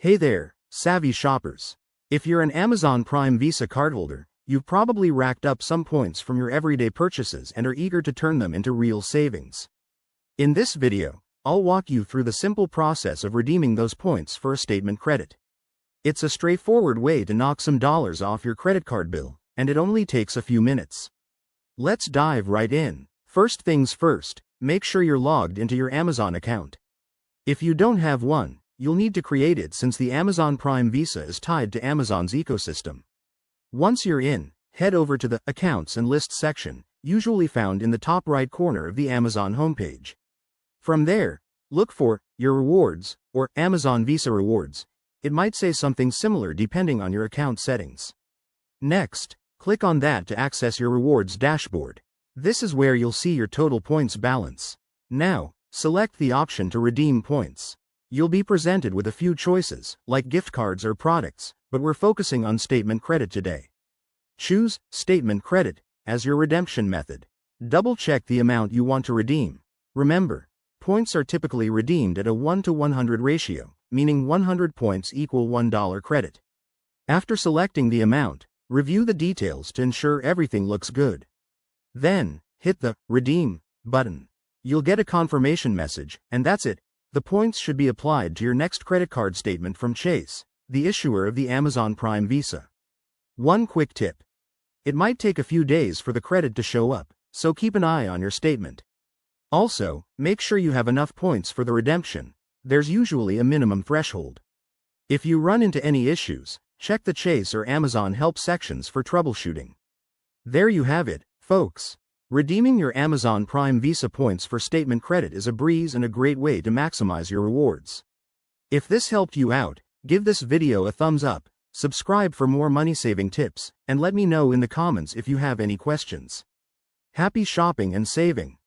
Hey there, savvy shoppers. If you're an Amazon Prime Visa cardholder, you've probably racked up some points from your everyday purchases and are eager to turn them into real savings. In this video, I'll walk you through the simple process of redeeming those points for a statement credit. It's a straightforward way to knock some dollars off your credit card bill, and it only takes a few minutes. Let's dive right in. First things first, make sure you're logged into your Amazon account. If you don't have one, you'll need to create it since the Amazon Prime Visa is tied to Amazon's ecosystem. Once you're in, head over to the Accounts and Lists section, usually found in the top right corner of the Amazon homepage. From there, look for Your Rewards or Amazon Visa Rewards. It might say something similar depending on your account settings. Next, click on that to access your rewards dashboard. This is where you'll see your total points balance. Now, select the option to redeem points. You'll be presented with a few choices, like gift cards or products, but we're focusing on statement credit today. Choose Statement Credit as your redemption method. Double-check the amount you want to redeem. Remember, points are typically redeemed at a 1:100 ratio, meaning 100 points equal $1 credit. After selecting the amount, review the details to ensure everything looks good. Then, hit the Redeem button. You'll get a confirmation message, and that's it. The points should be applied to your next credit card statement from Chase, the issuer of the Amazon Prime Visa. One quick tip. It might take a few days for the credit to show up, so keep an eye on your statement. Also, make sure you have enough points for the redemption. There's usually a minimum threshold. If you run into any issues, check the Chase or Amazon help sections for troubleshooting. There you have it, folks. Redeeming your Amazon Prime Visa points for statement credit is a breeze and a great way to maximize your rewards. If this helped you out, give this video a thumbs up, subscribe for more money-saving tips, and let me know in the comments if you have any questions. Happy shopping and saving!